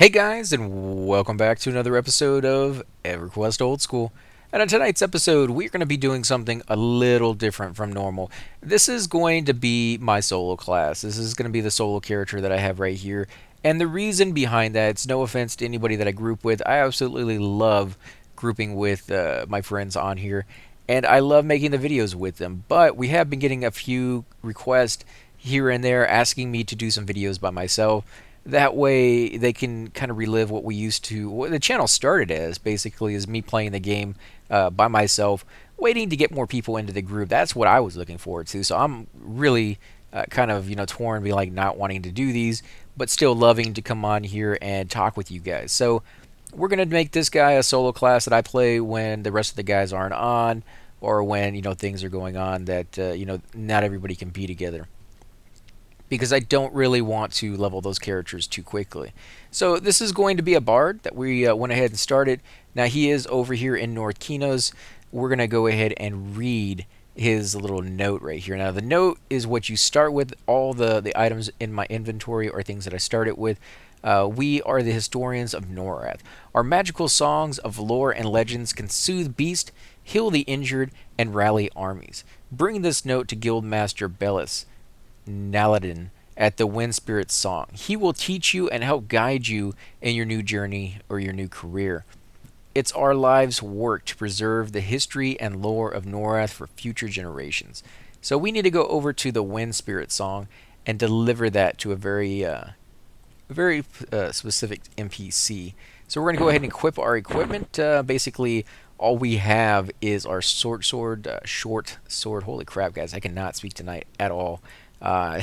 Hey guys, and welcome back to another episode of Everquest Old School. And on tonight's episode, we're going to be doing something a little different from normal. This is going to be my solo class. This is going to be the solo character that I have right here. And the reason behind that, it's no offense to anybody that I group with. I absolutely love grouping with my friends on here. And I love making the videos with them. But we have been getting a few requests here and there asking me to do some videos by myself. That way they can kind of relive what we used to, what the channel started as, basically, is me playing the game by myself, waiting to get more people into the group. That's what I was looking forward to. So I'm really kind of, torn, be like not wanting to do these, but still loving to come on here and talk with you guys. So we're going to make this guy a solo class that I play when the rest of the guys aren't on, or when, things are going on that, not everybody can be together, because I don't really want to level those characters too quickly. So this is going to be a bard that we went ahead and started. Now he is over here in North Qeynos. We're going to go ahead and read his little note right here. Now the note is what you start with. All the items in my inventory are things that I started with. We are the historians of Norath. Our magical songs of lore and legends can soothe beasts, heal the injured, and rally armies. Bring this note to Guildmaster Bellis Naladin at the Wind Spirit Song. He will teach you and help guide you in your new journey or your new career. It's our lives' work to preserve the history and lore of Norath for future generations. So we need to go over to the Wind Spirit Song and deliver that to a very specific NPC. So we're going to go ahead and equip our equipment. Basically, all we have is our short sword. Holy crap, guys! I cannot speak tonight at all. Uh,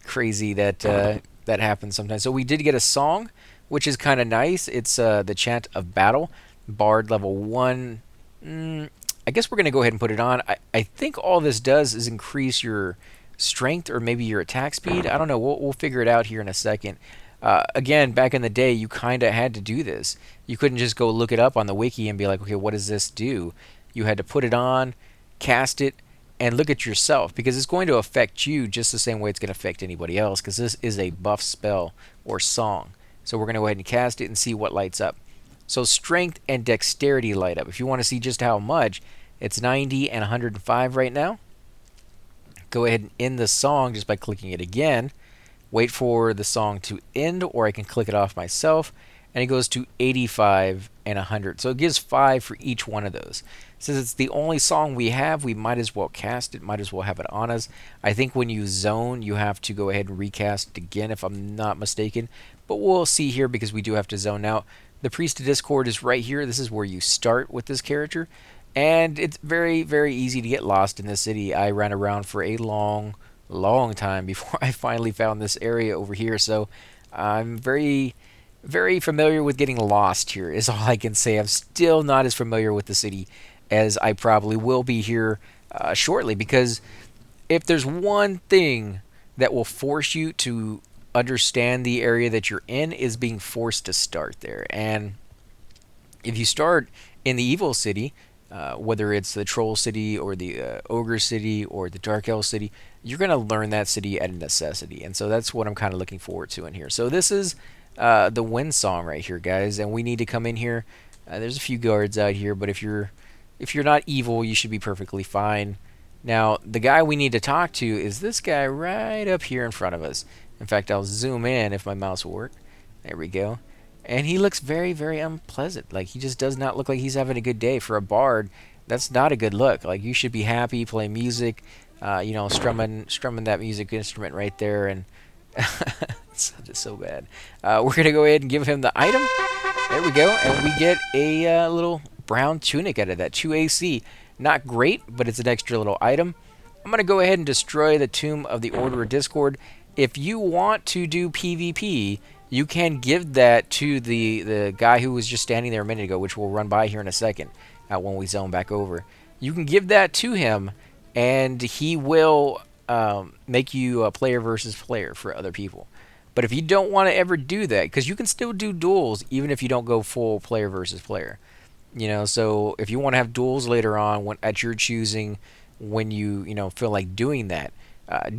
Crazy that that happens sometimes. So we did get a song, which is kind of nice. It's the Chant of Battle, Bard level 1. I guess we're going to go ahead and put it on. I think all this does is increase your strength or maybe your attack speed. I don't know. We'll figure it out here in a second. Again, back in the day, you kind of had to do this. You couldn't just go look it up on the wiki and be like, okay, what does this do? You had to put it on, cast it, and look at yourself, because it's going to affect you just the same way it's going to affect anybody else, because this is a buff spell or song. So we're going to go ahead and cast it and see what lights up. So strength and dexterity light up. If you want to see just how much, it's 90 and 105 right now. Go ahead and end the song just by clicking it again. Wait for the song to end, or I can click it off myself, and it goes to 85 and 100. So it gives 5 for each one of those. Since it's the only song we have, we might as well cast it, might as well have it on us. I think when you zone, you have to go ahead and recast it again, if I'm not mistaken. But we'll see here, because we do have to zone out. The Priest of Discord is right here. This is where you start with this character. And it's very, very easy to get lost in this city. I ran around for a long time before I finally found this area over here. So I'm very, very familiar with getting lost here, is all I can say. I'm still not as familiar with the city as I probably will be here shortly, because if there's one thing that will force you to understand the area that you're in, is being forced to start there. And if you start in the evil city, whether it's the troll city or the ogre city or the dark elf city, you're going to learn that city at a necessity. And so that's what I'm kind of looking forward to in here. So this is the wind song right here, guys, and we need to come in here. There's a few guards out here, but if you're not evil, you should be perfectly fine. Now, the guy we need to talk to is this guy right up here in front of us. In fact, I'll zoom in if my mouse will work. There we go. And he looks very, very unpleasant. Like, he just does not look like he's having a good day. For a bard, that's not a good look. Like, you should be happy, play music, strumming that music instrument right there, and it's so bad. We're going to go ahead and give him the item. There we go, and we get a little brown tunic out of that. 2 AC. Not great, but it's an extra little item. I'm going to go ahead and destroy the Tomb of the Order of Discord. If you want to do PvP, you can give that to the guy who was just standing there a minute ago, which we'll run by here in a second when we zone back over. You can give that to him, and he will make you a player versus player for other people. But if you don't want to ever do that, because you can still do duels even if you don't go full player versus player. So if you want to have duels later on at your choosing, when you feel like doing that,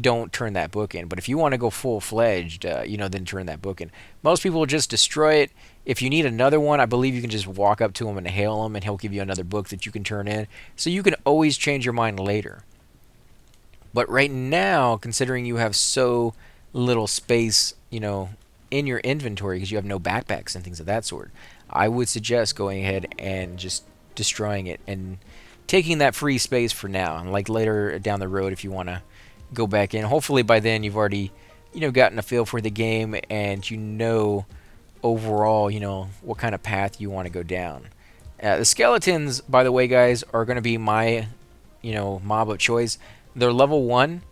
don't turn that book in. But if you want to go full-fledged, then turn that book in. Most people will just destroy it. If you need another one, I believe you can just walk up to him and hail him, and he'll give you another book that you can turn in. So you can always change your mind later. But right now, considering you have so little space, in your inventory because you have no backpacks and things of that sort, I would suggest going ahead and just destroying it and taking that free space for now. And like later down the road, if you want to go back in, hopefully by then you've already, gotten a feel for the game and overall, what kind of path you want to go down. The skeletons, by the way, guys, are going to be my, mob of choice. They're level 1,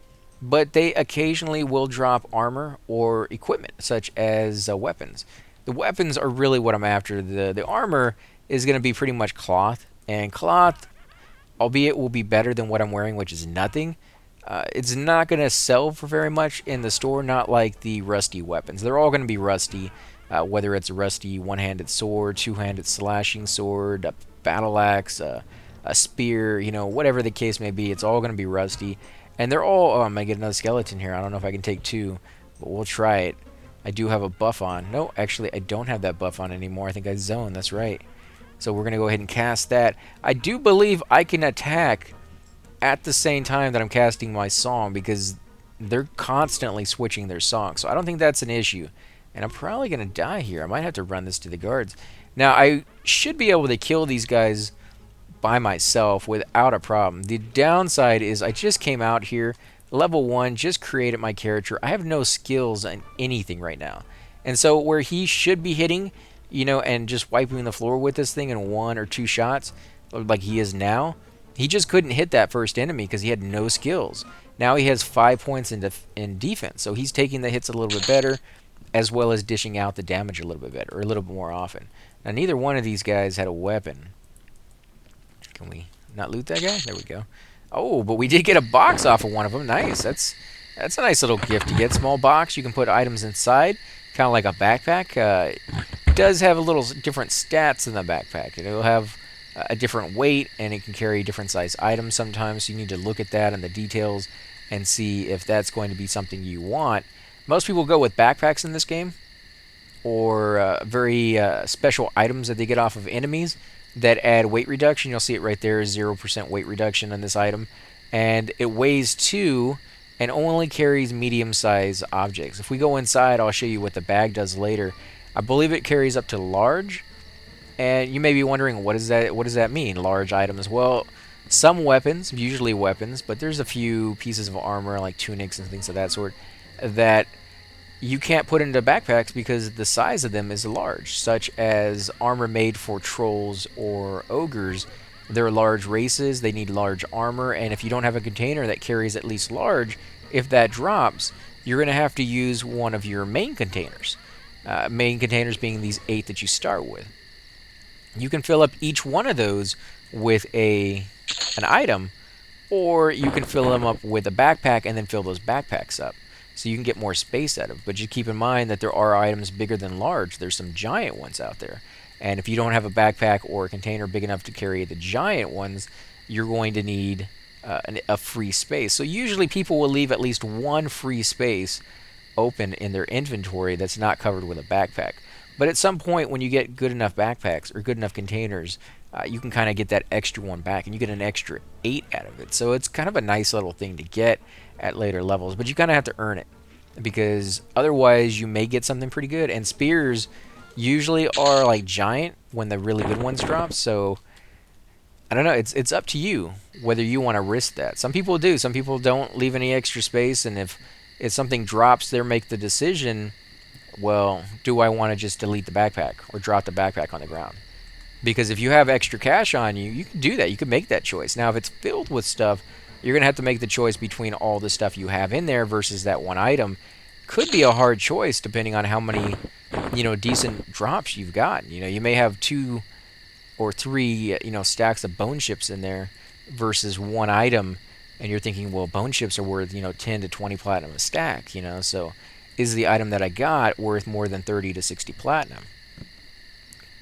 but they occasionally will drop armor or equipment, such as weapons. The weapons are really what I'm after. The armor is going to be pretty much cloth, and cloth, albeit will be better than what I'm wearing, which is nothing. It's not going to sell for very much in the store, not like the rusty weapons. They're all going to be rusty, whether it's a rusty one-handed sword, two-handed slashing sword, a battle axe, a spear, whatever the case may be, it's all going to be rusty. And they're all, oh, I'm going to get another skeleton here. I don't know if I can take 2, but we'll try it. I do have a buff on. No, actually, I don't have that buff on anymore. I think I zoned, that's right. So we're going to go ahead and cast that. I do believe I can attack at the same time that I'm casting my song because they're constantly switching their song. So I don't think that's an issue. And I'm probably going to die here. I might have to run this to the guards. Now, I should be able to kill these guys by myself without a problem. The downside is I just came out here, level 1, just created my character. I have no skills in anything right now. And so where he should be hitting, and just wiping the floor with this thing in 1 or 2 shots, like he is now, he just couldn't hit that first enemy because he had no skills. Now he has 5 points in defense, so he's taking the hits a little bit better, as well as dishing out the damage a little bit better, or a little bit more often. Now neither one of these guys had a weapon. Can we not loot that guy? There we go. Oh, but we did get a box off of one of them. Nice. That's a nice little gift to get. Small box. You can put items inside, kind of like a backpack. It does have a little different stats in the backpack. It'll have a different weight, and it can carry different size items sometimes. So you need to look at that and the details and see if that's going to be something you want. Most people go with backpacks in this game, or very special items that they get off of enemies that add weight reduction. You'll see it right there, 0% weight reduction on this item. And it weighs 2 and only carries medium-sized objects. If we go inside, I'll show you what the bag does later. I believe it carries up to large. And you may be wondering, what does that mean, large items? Well, some weapons, usually weapons, but there's a few pieces of armor, like tunics and things of that sort, that you can't put into backpacks because the size of them is large, such as armor made for trolls or ogres. They're large races, they need large armor, and if you don't have a container that carries at least large, if that drops, you're going to have to use one of your main containers. Main containers being these 8 that you start with. You can fill up each one of those with an item, or you can fill them up with a backpack and then fill those backpacks up. So you can get more space out of it. But just keep in mind that there are items bigger than large. There's some giant ones out there. And if you don't have a backpack or a container big enough to carry the giant ones, you're going to need a free space. So usually people will leave at least one free space open in their inventory that's not covered with a backpack. But at some point when you get good enough backpacks or good enough containers, you can kind of get that extra one back, and you get an extra 8 out of it. So it's kind of a nice little thing to get at later levels, but you kind of have to earn it, because otherwise you may get something pretty good. And spears usually are like giant when the really good ones drop, so I don't know, it's up to you whether you want to risk that. Some people do, some people don't leave any extra space, and if something drops, they make the decision, well, do I want to just delete the backpack or drop the backpack on the ground? Because if you have extra cash on you, you can do that. You can make that choice. Now, if it's filled with stuff, you're going to have to make the choice between all the stuff you have in there versus that one item. Could be a hard choice depending on how many, decent drops you've got. You may have 2 or 3, stacks of bone chips in there versus one item, and you're thinking, well, bone chips are worth, 10 to 20 platinum a stack, so is the item that I got worth more than 30 to 60 platinum?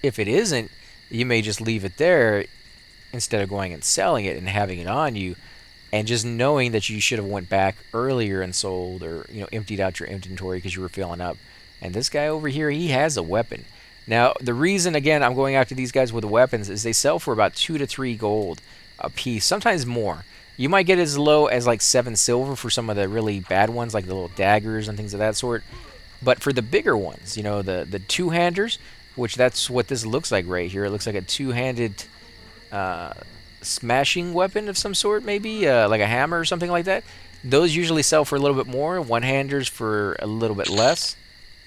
If it isn't, you may just leave it there instead of going and selling it and having it on you, and just knowing that you should have went back earlier and sold, or emptied out your inventory because you were filling up. And this guy over here, he has a weapon. Now the reason, again, I'm going after these guys with the weapons is they sell for about 2 to 3 gold a piece, sometimes more. You might get as low as like 7 silver for some of the really bad ones, like the little daggers and things of that sort. But for the bigger ones, the two-handers, which that's what this looks like right here. It looks like a two-handed uh, smashing weapon of some sort, maybe like a hammer or something like that. Those usually sell for a little bit more. One-handers for a little bit less.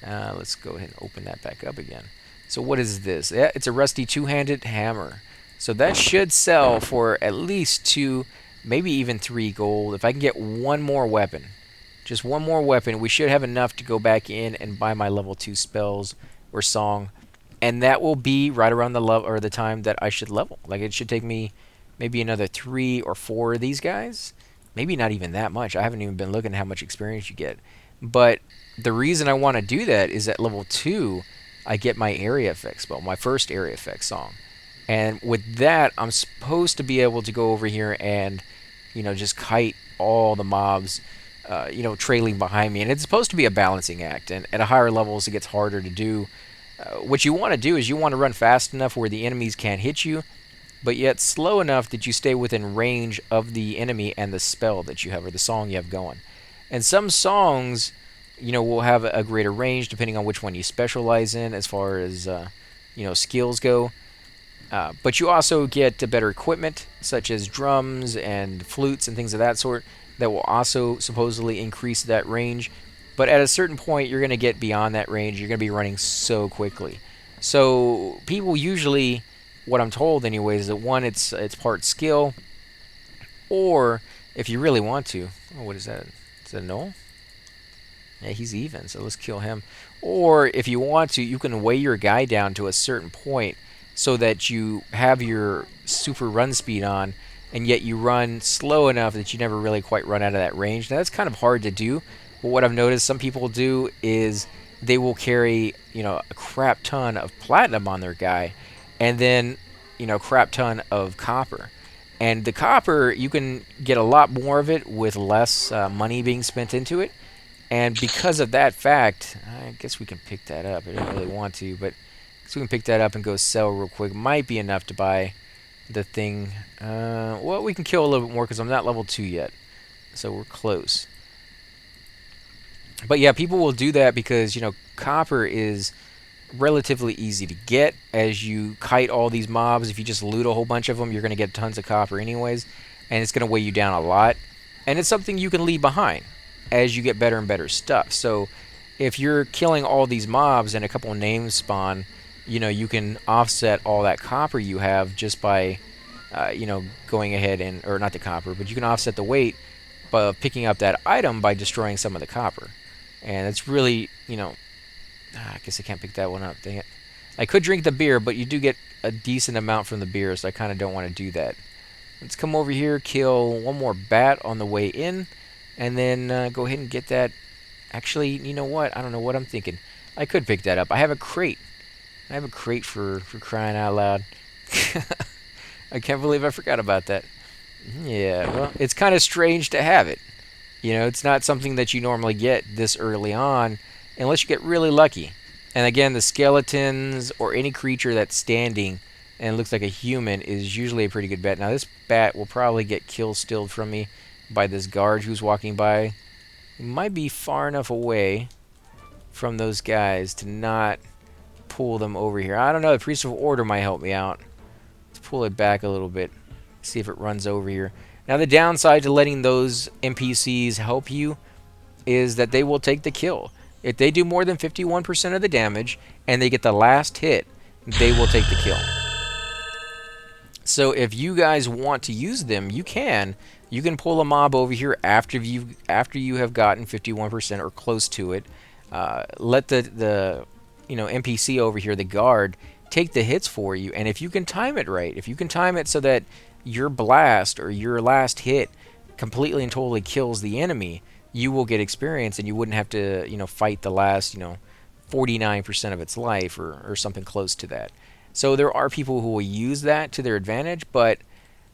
Let's go ahead and open that back up again. So what is this? Yeah, it's a rusty two-handed hammer. So that should sell for at least 2, maybe even 3 gold. If I can get one more weapon, just one more weapon, we should have enough to go back in and buy my level 2 spells or song, and that will be right around the level or the time that I should level. Like, it should take me maybe another 3 or 4 of these guys. Maybe not even that much. I haven't even been looking at how much experience you get. But the reason I want to do that is at level 2, I get my area effect spell, my first area effect song. And with that, I'm supposed to be able to go over here and, just kite all the mobs, trailing behind me. And it's supposed to be a balancing act. And at a higher levels, it gets harder to do. What you want to do is you want to run fast enough where the enemies can't hit you, but yet slow enough that you stay within range of the enemy and the spell that you have, or the song you have going. And some songs, will have a greater range depending on which one you specialize in as far as, skills go. But you also get better equipment, such as drums and flutes and things of that sort, that will also supposedly increase that range. But at a certain point, you're going to get beyond that range. You're going to be running so quickly. So people usually, what I'm told anyways, is that one, it's part skill, or if you really want to, what is that? Is that a null? Yeah, he's even, so let's kill him. Or if you want to, you can weigh your guy down to a certain point so that you have your super run speed on, and yet you run slow enough that you never really quite run out of that range. Now, that's kind of hard to do, but what I've noticed some people do is they will carry, a crap ton of platinum on their guy, and then, a crap ton of copper. And the copper, you can get a lot more of it with less money being spent into it. And because of that fact, I guess we can pick that up. I didn't really want to, but so we can pick that up and go sell real quick. Might be enough to buy the thing. Well, we can kill a little bit more because I'm not level 2 yet. So we're close. But yeah, people will do that because, copper is relatively easy to get as you kite all these mobs. If you just loot a whole bunch of them, you're going to get tons of copper anyways. And it's going to weigh you down a lot. And it's something you can leave behind as you get better and better stuff. So if you're killing all these mobs and a couple of names spawn, you can offset all that copper you have just by, going ahead and, or not the copper, but you can offset the weight by picking up that item by destroying some of the copper. And it's really, I guess I can't pick that one up, dang it. I could drink the beer, but you do get a decent amount from the beer, so I kind of don't want to do that. Let's come over here, kill one more bat on the way in, and then go ahead and get that. Actually, you know what? I don't know what I'm thinking. I could pick that up. I have a crate. I have a crate for crying out loud. I can't believe I forgot about that. Yeah, well, it's kind of strange to have it. It's not something that you normally get this early on unless you get really lucky. And again, the skeletons or any creature that's standing and looks like a human is usually a pretty good bet. Now, this bat will probably get kill stilled from me by this guard who's walking by. He might be far enough away from those guys to not pull them over here. I don't know. The Priest of Order might help me out. Let's pull it back a little bit. See if it runs over here. Now, the downside to letting those NPCs help you is that they will take the kill. If they do more than 51% of the damage and they get the last hit, they will take the kill. So if you guys want to use them, you can. You can pull a mob over here after you have gotten 51% or close to it. Let the NPC over here, the guard, take the hits for you. And if you can time it right, if you can time it so that your blast or your last hit completely and totally kills the enemy, you will get experience, and you wouldn't have to fight the last 49% of its life or something close to that. So there are people who will use that to their advantage, but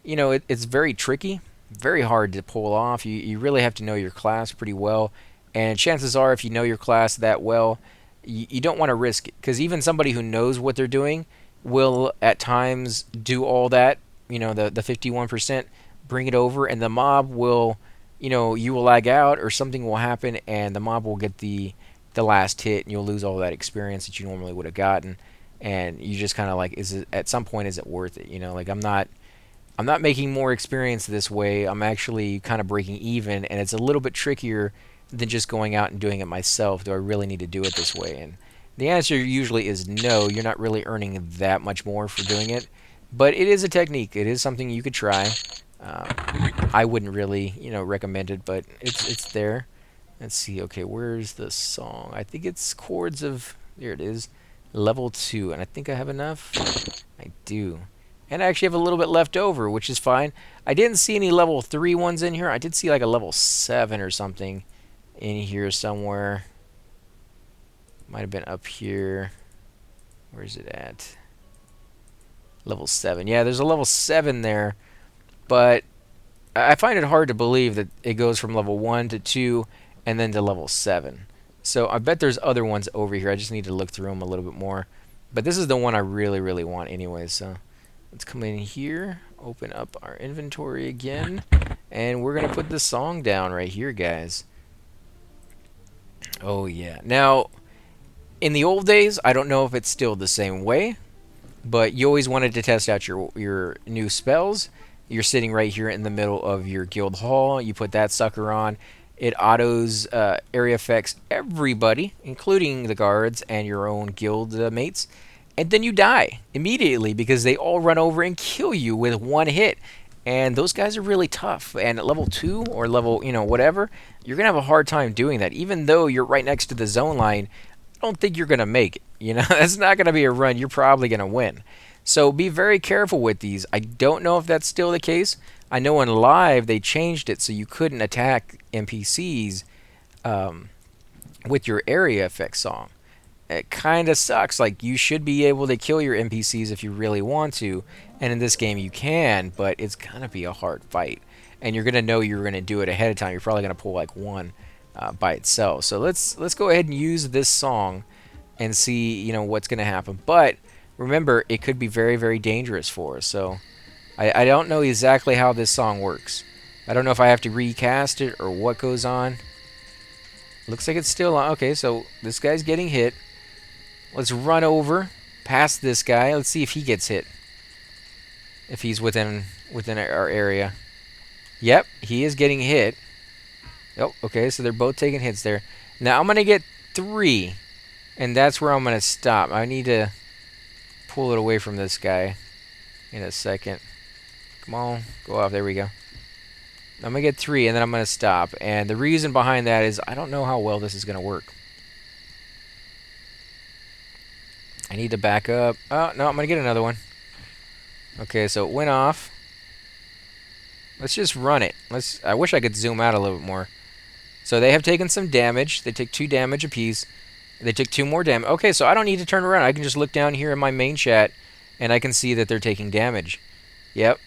it's very tricky very hard to pull off. You really have to know your class pretty well. And chances are, if you know your class that well, you don't want to risk it. Because even somebody who knows what they're doing will at times do all that, the 51%, bring it over, and the mob will, you will lag out or something will happen, and the mob will get the last hit, and you'll lose all that experience that you normally would have gotten. And you just kind of like, at some point, is it worth it? Like I'm not making more experience this way. I'm actually kind of breaking even, and it's a little bit trickier than just going out and doing it myself. Do I really need to do it this way? And the answer usually is no. You're not really earning that much more for doing it, but it is a technique. It is something you could try. I wouldn't really, recommend it, but it's there. Let's see. Okay, where's the song? I think it's chords of. There it is, level 2, and I think I have enough. I do. And I actually have a little bit left over, which is fine. I didn't see any level 3 ones in here. I did see like a level 7 or something in here somewhere. Might have been up here. Where's it at? Level 7. Yeah, there's a level 7 there. But I find it hard to believe that it goes from level 1 to 2 and then to level 7. So I bet there's other ones over here. I just need to look through them a little bit more. But this is the one I really, really want anyway, so... Let's come in here, open up our inventory again, and we're going to put this song down right here, guys. Oh, yeah. Now, in the old days, I don't know if it's still the same way, but you always wanted to test out your new spells. You're sitting right here in the middle of your guild hall. You put that sucker on. It autos area effects everybody, including the guards and your own guild mates. And then you die immediately because they all run over and kill you with one hit. And those guys are really tough. And at level 2 or level, whatever, you're going to have a hard time doing that. Even though you're right next to the zone line, I don't think you're going to make it. That's not going to be a run. You're probably going to win. So be very careful with these. I don't know if that's still the case. I know in live they changed it so you couldn't attack NPCs with your area effect song. It kind of sucks. Like, you should be able to kill your NPCs if you really want to, and in this game you can, but it's gonna be a hard fight, and you're gonna know you're gonna do it ahead of time. You're probably gonna pull like one by itself. So let's go ahead and use this song and see what's gonna happen. But remember, it could be very, very dangerous for us. So I don't know exactly how this song works. I don't know if I have to recast it or what goes on. Looks like it's still on. Okay, so this guy's getting hit. Let's run over past this guy. Let's see if he gets hit. If he's within our area. Yep, he is getting hit. Oh, okay, so they're both taking hits there. Now I'm going to get 3. And that's where I'm going to stop. I need to pull it away from this guy in a second. Come on, go off. There we go. I'm going to get 3, and then I'm going to stop. And the reason behind that is I don't know how well this is going to work. I need to back up. Oh, no, I'm going to get another one. Okay, so it went off. Let's just run it. I wish I could zoom out a little bit more. So they have taken some damage. They take 2 damage apiece. They took 2 more damage. Okay, so I don't need to turn around. I can just look down here in my main chat, and I can see that they're taking damage. Yep,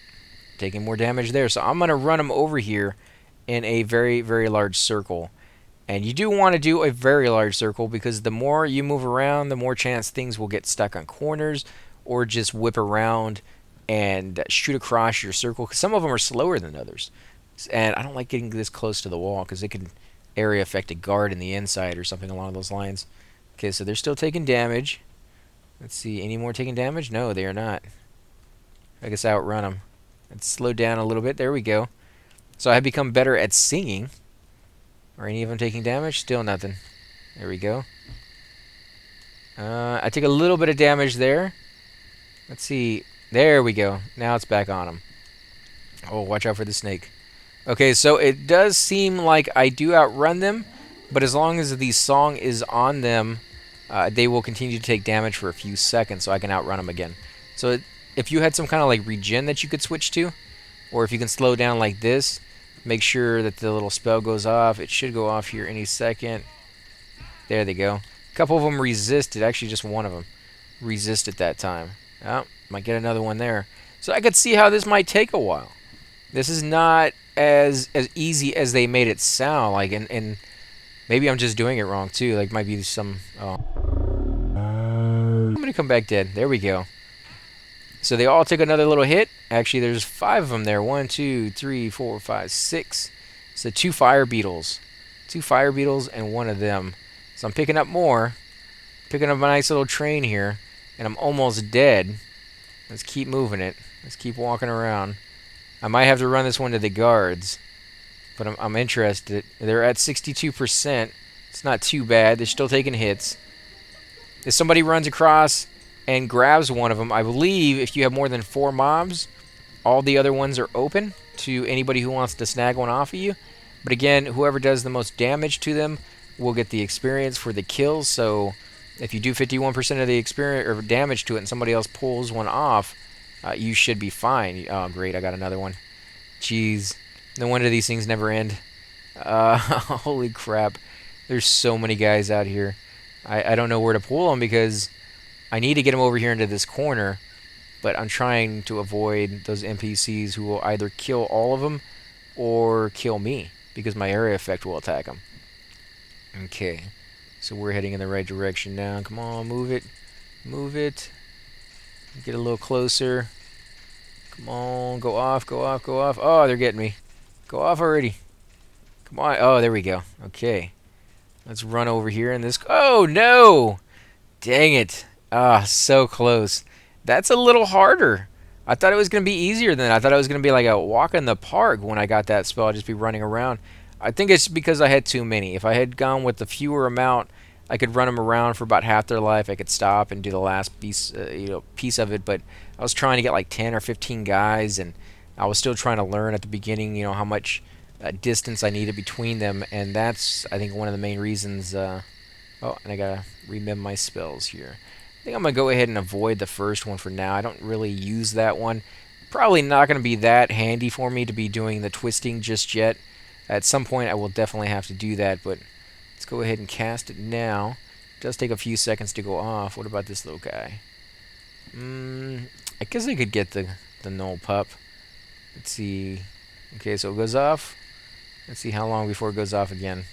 taking more damage there. So I'm going to run them over here in a very, very large circle. And you do want to do a very large circle because the more you move around, the more chance things will get stuck on corners or just whip around and shoot across your circle. Because some of them are slower than others. And I don't like getting this close to the wall because it can area affect a guard in the inside or something along those lines. Okay, so they're still taking damage. Let's see, any more taking damage? No, they are not. I guess I outrun them. Let's slow down a little bit. There we go. So I have become better at singing. Are any of them taking damage? Still nothing. There we go. I take a little bit of damage there. Let's see. There we go. Now it's back on them. Oh, watch out for the snake. Okay, so it does seem like I do outrun them, but as long as the song is on them, they will continue to take damage for a few seconds, so I can outrun them again. So if you had some kind of like regen that you could switch to, or if you can slow down like this, make sure that the little spell goes off. It should go off here any second. There they go. A couple of them resisted. Actually, just one of them resisted that time. Oh, might get another one there. So I could see how this might take a while. This is not as easy as they made it sound. Like, and maybe I'm just doing it wrong too. Like, might be some. Oh, I'm gonna come back dead. There we go. So they all took another little hit. Actually, there's 5 of them there. 1, 2, 3, 4, 5, 6. So 2 fire beetles, 2 fire beetles, and 1 of them. So I'm picking up more. Picking up a nice little train here, and I'm almost dead. Let's keep moving it. Let's keep walking around. I might have to run this one to the guards, but I'm interested. They're at 62%. It's not too bad. They're still taking hits. If somebody runs across and grabs one of them, I believe if you have more than 4 mobs, all the other ones are open to anybody who wants to snag one off of you. But again, whoever does the most damage to them will get the experience for the kills. So if you do 51% of the experience or damage to it and somebody else pulls one off, you should be fine. Oh, great, I got another one. Jeez, no wonder these things never end. Holy crap. There's so many guys out here. I don't know where to pull them because I need to get them over here into this corner, but I'm trying to avoid those NPCs who will either kill all of them or kill me because my area effect will attack them. Okay, so we're heading in the right direction now. Come on, move it. Move it. Get a little closer. Come on, go off, go off, go off. Oh, they're getting me. Go off already. Come on. Oh, there we go. Okay. Let's run over here in this. Oh, no! Dang it. Ah, so close. That's a little harder. I thought it was going to be easier than that. I thought it was going to be like a walk in the park when I got that spell. I'd just be running around. I think it's because I had too many. If I had gone with the fewer amount, I could run them around for about half their life. I could stop and do the last piece, piece of it. But I was trying to get like 10 or 15 guys, and I was still trying to learn at the beginning, how much distance I needed between them, and that's I think one of the main reasons. Oh, and I gotta remember my spells here. I think I'm gonna go ahead and avoid the first one for now. I don't really use that one. Probably not gonna be that handy for me to be doing the twisting just yet. At some point, I will definitely have to do that, but let's go ahead and cast it now. It does take a few seconds to go off. What about this little guy? I guess I could get the null pup. Let's see. Okay, so it goes off. Let's see how long before it goes off again.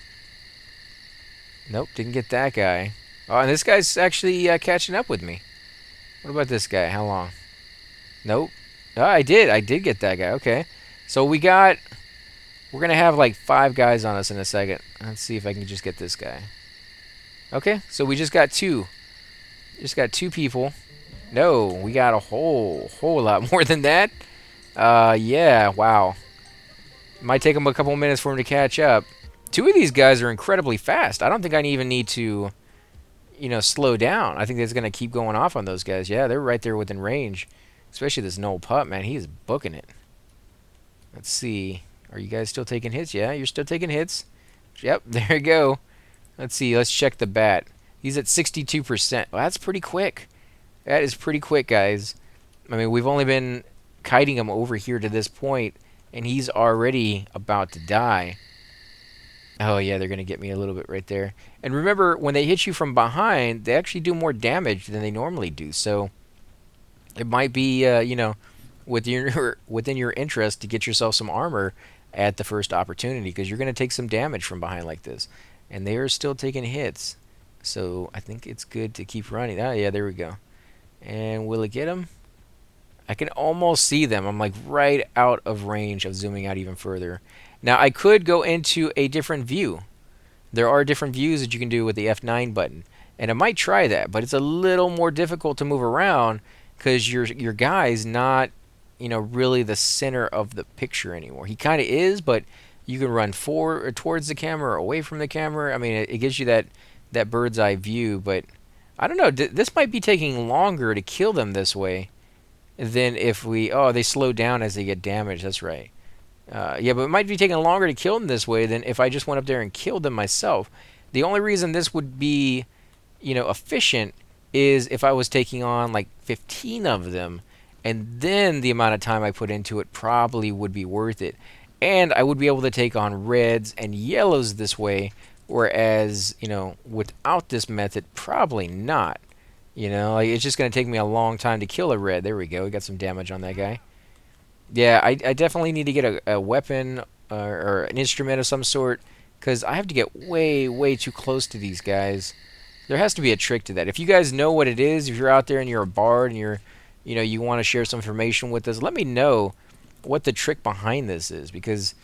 Nope, didn't get that guy. Oh, and this guy's actually catching up with me. What about this guy? How long? Nope. Oh, I did get that guy. Okay. So we're going to have like 5 guys on us in a second. Let's see if I can just get this guy. Okay, so we just got 2. Just got 2 people. No, we got a whole lot more than that. Yeah, wow. Might take him a couple minutes for him to catch up. 2 of these guys are incredibly fast. I don't think I even need to, slow down. I think it's going to keep going off on those guys. Yeah, they're right there within range. Especially this Noel Pup, man. He is booking it. Let's see. Are you guys still taking hits? Yeah, you're still taking hits. Yep, there you go. Let's see. Let's check the bat. He's at 62%. Well, that's pretty quick. That is pretty quick, guys. I mean, we've only been kiting him over here to this point, and he's already about to die. Oh, yeah, they're going to get me a little bit right there. And remember, when they hit you from behind, they actually do more damage than they normally do. So it might be, within your interest to get yourself some armor at the first opportunity, because you're going to take some damage from behind like this. And they are still taking hits. So I think it's good to keep running. Oh, yeah, there we go. And will it get them? I can almost see them. I'm like right out of range of zooming out even further. Now I could go into a different view. There are different views that you can do with the F9 button, and I might try that, but it's a little more difficult to move around because your guy's not, really the center of the picture anymore. He kind of is, but you can run towards the camera or away from the camera. I mean, it gives you that bird's eye view, but I don't know. This might be taking longer to kill them this way than if we... Oh, they slow down as they get damaged. That's right. Yeah, but it might be taking longer to kill them this way than if I just went up there and killed them myself. The only reason this would be, efficient is if I was taking on like 15 of them, and then the amount of time I put into it probably would be worth it. And I would be able to take on reds and yellows this way, whereas, without this method, probably not. Like it's just going to take me a long time to kill a red. There we go. We got some damage on that guy. Yeah, I definitely need to get a weapon or an instrument of some sort because I have to get way, way too close to these guys. There has to be a trick to that. If you guys know what it is, if you're out there and you're a bard and you want to share some information with us, let me know what the trick behind this is because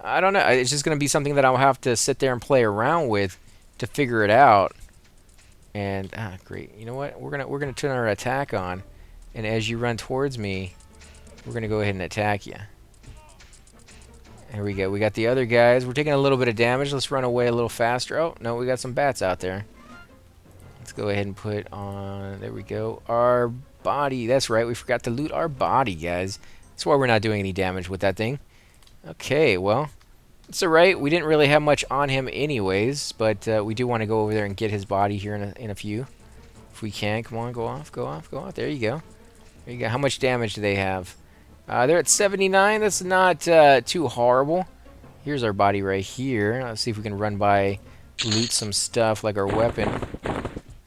I don't know. It's just going to be something that I'll have to sit there and play around with to figure it out. And great. You know what? We're gonna turn our attack on, and as you run towards me, we're gonna go ahead and attack you. Here we go. We got the other guys. We're taking a little bit of damage. Let's run away a little faster. Oh no, we got some bats out there. Let's go ahead and put on. There we go. Our body. That's right. We forgot to loot our body, guys. That's why we're not doing any damage with that thing. Okay. Well. It's alright, we didn't really have much on him anyways, but we do want to go over there and get his body here in a few. If we can. Come on, go off, go off, go off. There you go. There you go. How much damage do they have? They're at 79. That's not too horrible. Here's our body right here. Let's see if we can run by, loot some stuff like our weapon.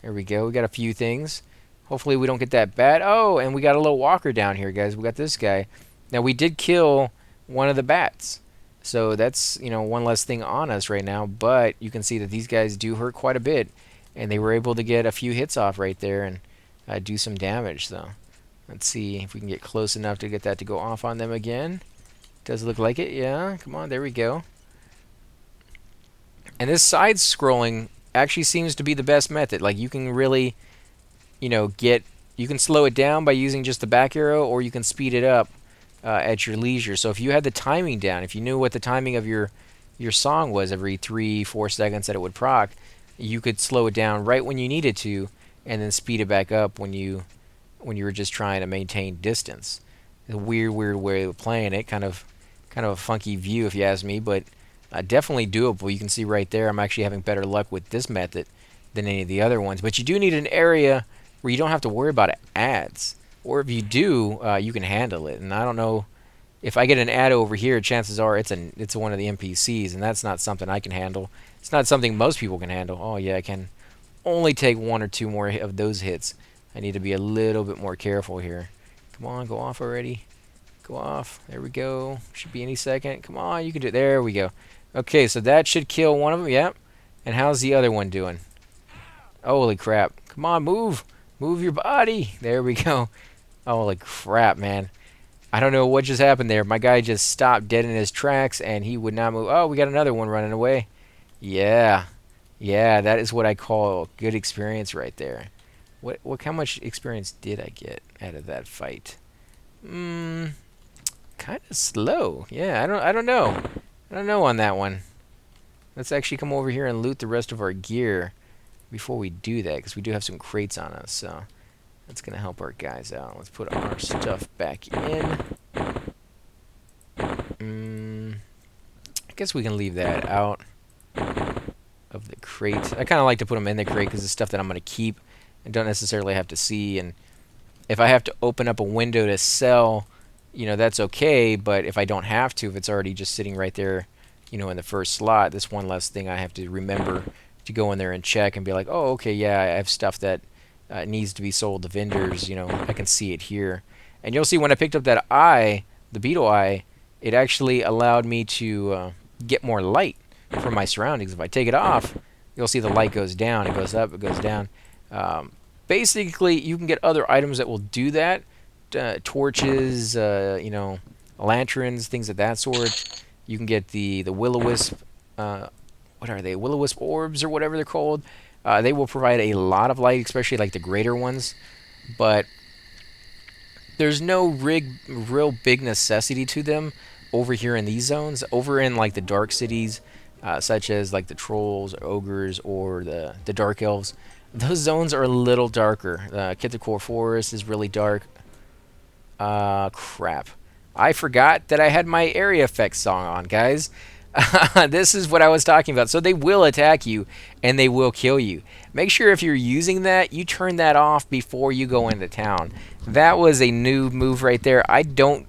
There we go. We got a few things. Hopefully we don't get that bad. Oh, and we got a little walker down here, guys. We got this guy. Now, we did kill one of the bats. So that's, one less thing on us right now. But you can see that these guys do hurt quite a bit. And they were able to get a few hits off right there and do some damage. So let's see if we can get close enough to get that to go off on them again. Does look like it. Yeah, come on. There we go. And this side scrolling actually seems to be the best method. Like you can really, you can slow it down by using just the back arrow, or you can speed it up at your leisure. So if you had the timing down, if you knew what the timing of your song was every 3-4 seconds that it would proc, you could slow it down right when you needed to, and then speed it back up when you were just trying to maintain distance. A weird way of playing it, kind of a funky view if you ask me, but definitely doable. You can see right there I'm actually having better luck with this method than any of the other ones. But you do need an area where you don't have to worry about ads. Or if you do, you can handle it. And I don't know, if I get an ad over here, chances are it's one of the NPCs, and that's not something I can handle. It's not something most people can handle. Oh yeah, I can only take 1 or 2 more of those hits. I need to be a little bit more careful here. Come on, go off already. Go off. There we go. Should be any second. Come on, you can do it. There we go. Okay, so that should kill one of them. Yep. And how's the other one doing? Holy crap. Come on, move. Move your body. There we go. Holy crap, man. I don't know what just happened there. My guy just stopped dead in his tracks, and he would not move. Oh, we got another one running away. Yeah. Yeah, that is what I call good experience right there. How much experience did I get out of that fight? Kind of slow. Yeah, I don't know. I don't know on that one. Let's actually come over here and loot the rest of our gear before we do that, because we do have some crates on us, so that's going to help our guys out. Let's put our stuff back in. I guess we can leave that out of the crate. I kind of like to put them in the crate because it's stuff that I'm going to keep and don't necessarily have to see. And if I have to open up a window to sell, that's okay. But if I don't have to, if it's already just sitting right there, in the first slot, that's one less thing I have to remember to go in there and check and be like, oh, okay, yeah, I have stuff that needs to be sold to vendors. I can see it here. And you'll see when I picked up that eye, the beetle eye, it actually allowed me to get more light from my surroundings. If I take it off, you'll see the light goes down. It goes up, it goes down. Basically, you can get other items that will do that. Torches, lanterns, things of that sort. You can get the will-o-wisp, what are they? Will-o-wisp orbs or whatever they're called. They will provide a lot of light, especially like the greater ones. But there's no real big necessity to them over here in these zones. Over in like the dark cities, such as like the trolls, or ogres, or the dark elves, those zones are a little darker. Kithicore Forest is really dark. Crap. I forgot that I had my area effects song on, guys. This is what I was talking about. So they will attack you, and they will kill you. Make sure if you're using that, you turn that off before you go into town. That was a new move right there. I don't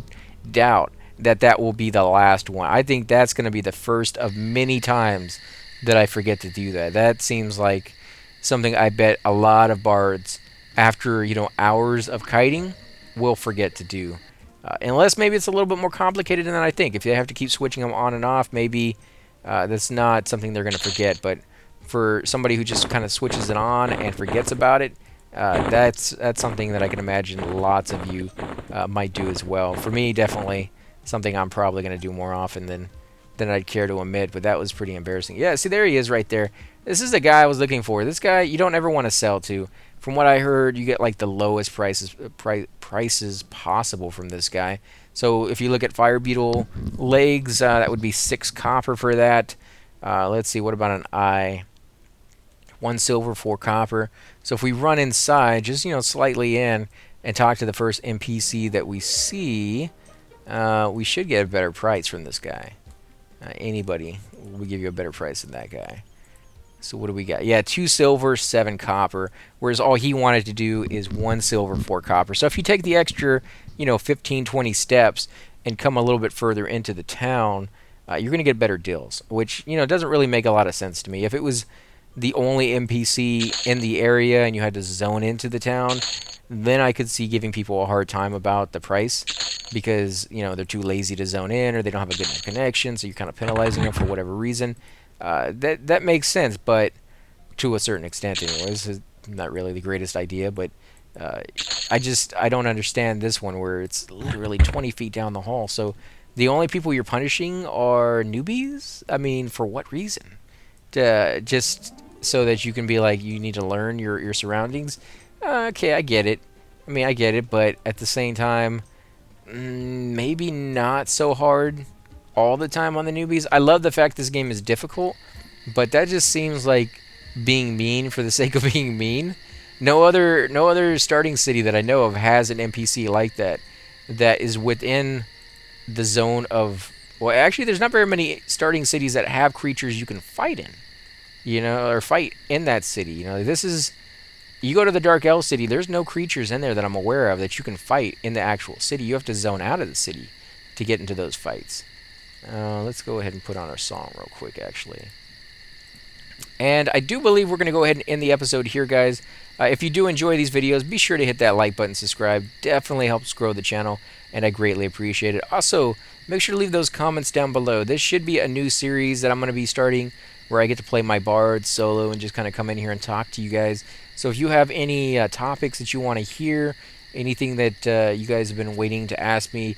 doubt that will be the last one. I think that's going to be the first of many times that I forget to do that. That seems like something I bet a lot of bards, after hours of kiting, will forget to do. Unless maybe it's a little bit more complicated than I think. If you have to keep switching them on and off, maybe that's not something they're going to forget. But for somebody who just kind of switches it on and forgets about it, that's something that I can imagine lots of you might do as well. For me, definitely something I'm probably going to do more often than I'd care to admit. But that was pretty embarrassing. Yeah, see, there he is right there. This is the guy I was looking for. This guy you don't ever want to sell to. From what I heard, you get like the lowest prices possible from this guy. So if you look at Fire Beetle legs, that would be 6 copper for that. Let's see, what about an eye? 1 silver, 4 copper. So if we run inside, just slightly in, and talk to the first NPC that we see, we should get a better price from this guy. Anybody will give you a better price than that guy. So what do we got? Yeah, 2 silver, 7 copper. Whereas all he wanted to do is 1 silver, 4 copper. So if you take the extra, 15, 20 steps and come a little bit further into the town, you're going to get better deals. Which, doesn't really make a lot of sense to me. If it was the only NPC in the area and you had to zone into the town, then I could see giving people a hard time about the price. Because, they're too lazy to zone in or they don't have a good connection. So you're kind of penalizing them for whatever reason. That makes sense, but to a certain extent, anyways. It's not really the greatest idea, but I don't understand this one where it's literally 20 feet down the hall. So the only people you're punishing are newbies. I mean, for what reason? Just so that you can be like, you need to learn your surroundings. Okay, I get it. I mean, I get it, but at the same time, maybe not so hard all the time on the newbies. I love the fact this game is difficult, but that just seems like being mean for the sake of being mean. No other starting city that I know of has an NPC like that is within the zone of. Well, actually, there's not very many starting cities that have creatures you can fight in, or fight in that city. This is. You go to the Dark Elf City, there's no creatures in there that I'm aware of that you can fight in the actual city. You have to zone out of the city to get into those fights. Let's go ahead and put on our song real quick, actually. And I do believe we're going to go ahead and end the episode here, guys. If you do enjoy these videos, be sure to hit that like button, subscribe. Definitely helps grow the channel, and I greatly appreciate it. Also, make sure to leave those comments down below. This should be a new series that I'm going to be starting where I get to play my bard solo and just kind of come in here and talk to you guys. So if you have any topics that you want to hear, anything that you guys have been waiting to ask me,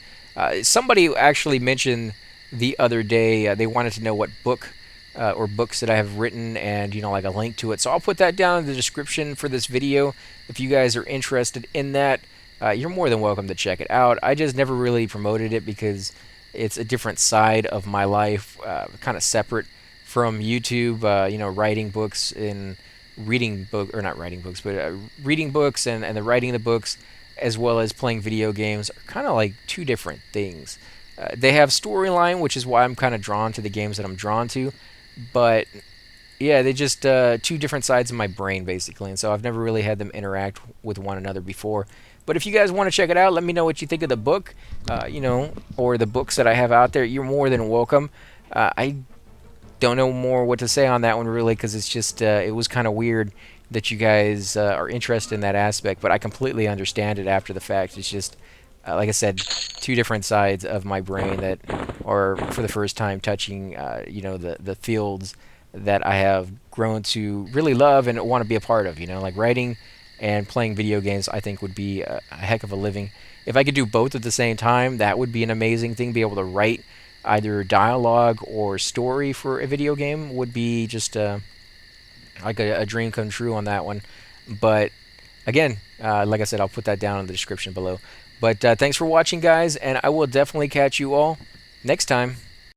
somebody actually mentioned the other day they wanted to know what book or books that I have written and like a link to it. So I'll put that down in the description for this video. If you guys are interested in that, you're more than welcome to check it out. I just never really promoted it because it's a different side of my life, kind of separate from YouTube. Writing books and reading book or not writing books, but reading books and the writing of the books, as well as playing video games, are kind of like two different things. They have storyline, which is why I'm kind of drawn to the games that I'm drawn to, but yeah, they just two different sides of my brain basically, and so I've never really had them interact with one another before. But if you guys want to check it out, let me know what you think of the book, or the books that I have out there. You're more than welcome. I don't know more what to say on that one really, because it's just it was kind of weird that you guys are interested in that aspect, but I completely understand it after the fact. It's just like I said, two different sides of my brain that are for the first time touching the fields that I have grown to really love and want to be a part of. Like writing and playing video games, I think would be a heck of a living. If I could do both at the same time, that would be an amazing thing. Be able to write either dialogue or story for a video game would be just like a dream come true on that one. But again, like I said, I'll put that down in the description below. But thanks for watching, guys, and I will definitely catch you all next time.